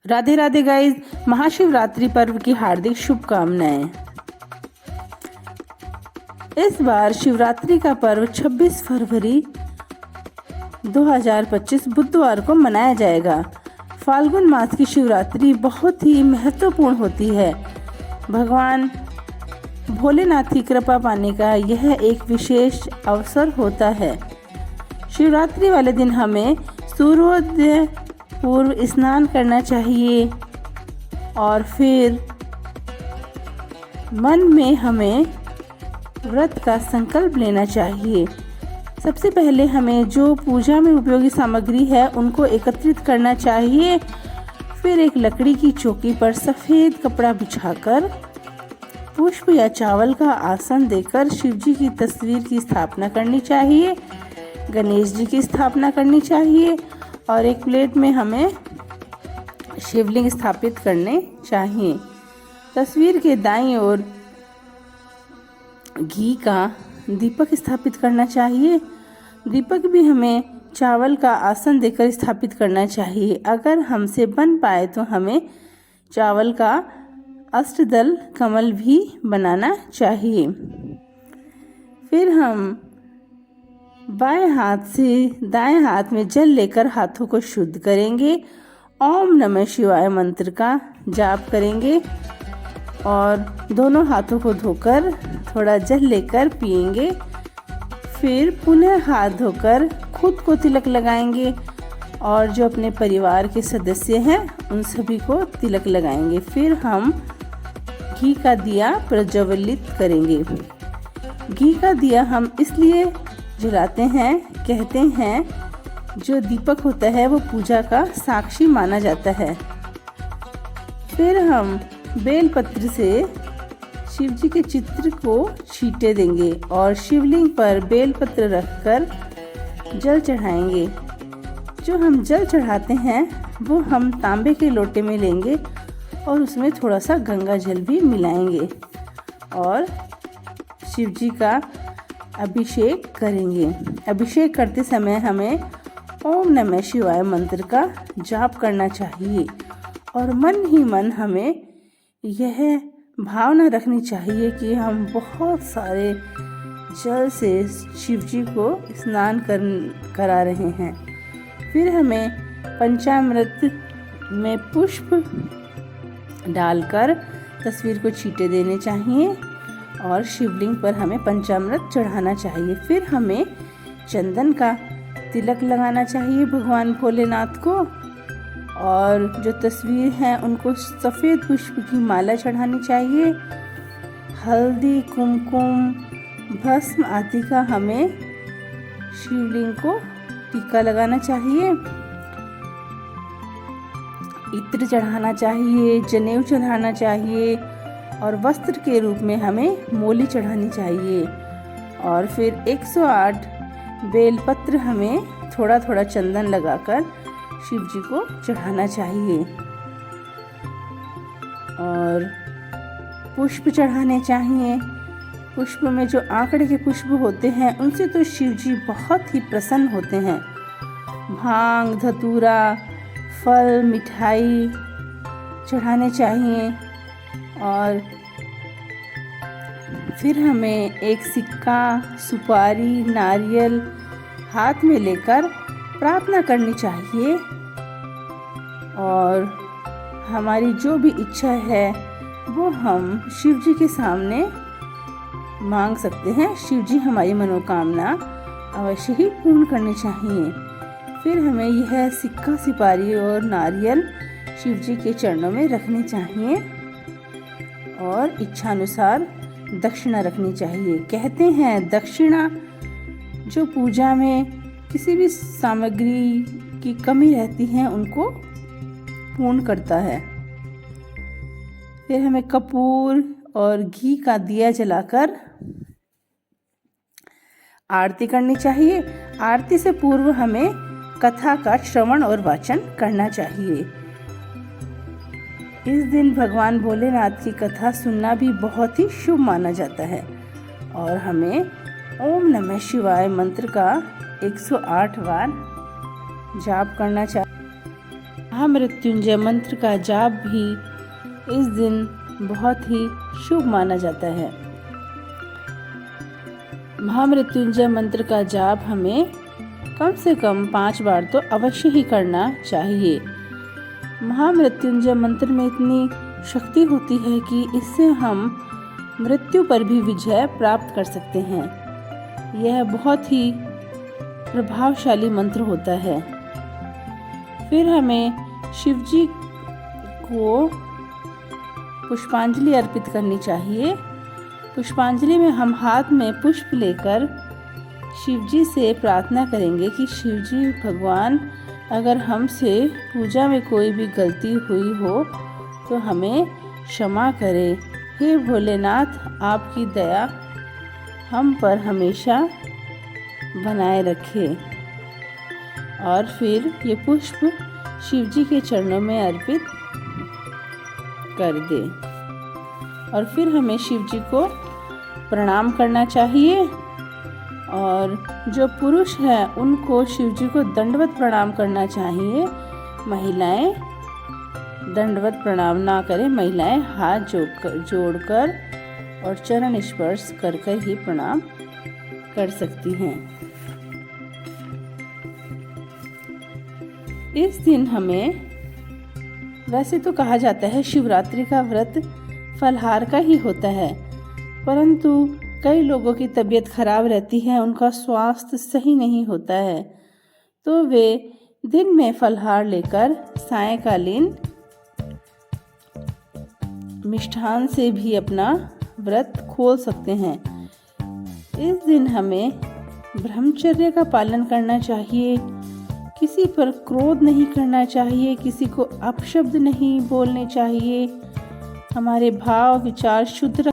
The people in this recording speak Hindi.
राधे राधे गाइस, महाशिवरात्रि पर्व की हार्दिक शुभकामनाएं। इस बार शिवरात्रि का पर्व 26 फरवरी 2025 बुधवार को मनाया जाएगा। फाल्गुन मास की शिवरात्रि बहुत ही महत्वपूर्ण होती है। भगवान भोलेनाथ की कृपा पाने का यह एक विशेष अवसर होता है। शिवरात्रि वाले दिन हमें सूर्योदय पूर्व स्नान करना चाहिए और फिर मन में हमें व्रत का संकल्प लेना चाहिए। सबसे पहले हमें जो पूजा में उपयोगी सामग्री है उनको एकत्रित करना चाहिए। फिर एक लकड़ी की चौकी पर सफ़ेद कपड़ा बिछाकर पुष्प या चावल का आसन देकर शिव जी की तस्वीर की स्थापना करनी चाहिए, गणेश जी की स्थापना करनी चाहिए और एक प्लेट में हमें शिवलिंग स्थापित करने चाहिए। तस्वीर के दाईं ओर घी का दीपक स्थापित करना चाहिए। दीपक भी हमें चावल का आसन देकर स्थापित करना चाहिए। अगर हमसे बन पाए तो हमें चावल का अष्टदल कमल भी बनाना चाहिए। फिर हम बाएं हाथ से दाएं हाथ में जल लेकर हाथों को शुद्ध करेंगे। ओम नमः शिवाय मंत्र का जाप करेंगे और दोनों हाथों को धोकर थोड़ा जल लेकर पिएंगे। फिर पुनः हाथ धोकर खुद को तिलक लगाएंगे और जो अपने परिवार के सदस्य हैं उन सभी को तिलक लगाएंगे। फिर हम घी का दिया प्रज्वलित करेंगे। घी का दिया हम इसलिए जलाते हैं, कहते हैं जो दीपक होता है वो पूजा का साक्षी माना जाता है। फिर हम बेलपत्र से शिव जी के चित्र को छींटे देंगे और शिवलिंग पर बेलपत्र रखकर जल चढ़ाएंगे। जो हम जल चढ़ाते हैं वो हम तांबे के लोटे में लेंगे और उसमें थोड़ा सा गंगा जल भी मिलाएंगे और शिव जी का अभिषेक करेंगे। अभिषेक करते समय हमें ओम नमः शिवाय मंत्र का जाप करना चाहिए और मन ही मन हमें यह भावना रखनी चाहिए कि हम बहुत सारे जल से शिव जी को स्नान करा रहे हैं। फिर हमें पंचामृत में पुष्प डालकर तस्वीर को छींटे देने चाहिए और शिवलिंग पर हमें पंचामृत चढ़ाना चाहिए। फिर हमें चंदन का तिलक लगाना चाहिए भगवान भोलेनाथ को और जो तस्वीर है उनको सफ़ेद पुष्प की माला चढ़ानी चाहिए। हल्दी, कुमकुम, भस्म आदि का हमें शिवलिंग को टीका लगाना चाहिए। इत्र चढ़ाना चाहिए, जनेऊ चढ़ाना चाहिए और वस्त्र के रूप में हमें मोली चढ़ानी चाहिए। और फिर 108 बेलपत्र हमें थोड़ा थोड़ा चंदन लगाकर शिव जी को चढ़ाना चाहिए और पुष्प चढ़ाने चाहिए। पुष्प में जो आंकड़े के पुष्प होते हैं उनसे तो शिव जी बहुत ही प्रसन्न होते हैं। भांग, धतूरा, फल, मिठाई चढ़ाने चाहिए और फिर हमें एक सिक्का, सुपारी, नारियल हाथ में लेकर प्रार्थना करनी चाहिए और हमारी जो भी इच्छा है वो हम शिव जी के सामने मांग सकते हैं। शिव जी हमारी मनोकामना अवश्य ही पूर्ण करनी चाहिए। फिर हमें यह सिक्का, सुपारी और नारियल शिव जी के चरणों में रखने चाहिए और इच्छानुसार दक्षिणा रखनी चाहिए। कहते हैं दक्षिणा जो पूजा में किसी भी सामग्री की कमी रहती है उनको पूर्ण करता है। फिर हमें कपूर और घी का दिया जलाकर आरती करनी चाहिए। आरती से पूर्व हमें कथा का श्रवण और वाचन करना चाहिए। इस दिन भगवान भोलेनाथ की कथा सुनना भी बहुत ही शुभ माना जाता है और हमें ओम नमः शिवाय मंत्र का 108 बार जाप करना चाहिए। महामृत्युंजय मंत्र का जाप भी इस दिन बहुत ही शुभ माना जाता है। महामृत्युंजय मंत्र का जाप हमें कम से कम 5 बार तो अवश्य ही करना चाहिए। महामृत्युंजय मंत्र में इतनी शक्ति होती है कि इससे हम मृत्यु पर भी विजय प्राप्त कर सकते हैं। यह बहुत ही प्रभावशाली मंत्र होता है। फिर हमें शिव जी को पुष्पांजलि अर्पित करनी चाहिए। पुष्पांजलि में हम हाथ में पुष्प लेकर शिव जी से प्रार्थना करेंगे कि शिव जी भगवान, अगर हमसे पूजा में कोई भी गलती हुई हो तो हमें क्षमा करें। हे भोलेनाथ, आपकी दया हम पर हमेशा बनाए रखें। और फिर ये पुष्प शिव जी के चरणों में अर्पित कर दे। और फिर हमें शिव जी को प्रणाम करना चाहिए। और जो पुरुष हैं उनको शिव जी को दंडवत प्रणाम करना चाहिए। महिलाएं दंडवत प्रणाम ना करें, महिलाएं हाथ जोड़कर और चरण स्पर्श कर ही प्रणाम कर सकती हैं। इस दिन हमें, वैसे तो कहा जाता है शिवरात्रि का व्रत फलाहार का ही होता है, परंतु कई लोगों की तबीयत खराब रहती है, उनका स्वास्थ्य सही नहीं होता है, तो वे दिन में फलाहार लेकर सायंकालीन मिष्ठान से भी अपना व्रत खोल सकते हैं। इस दिन हमें ब्रह्मचर्य का पालन करना चाहिए, किसी पर क्रोध नहीं करना चाहिए, किसी को अपशब्द नहीं बोलने चाहिए, हमारे भाव विचार शुद्ध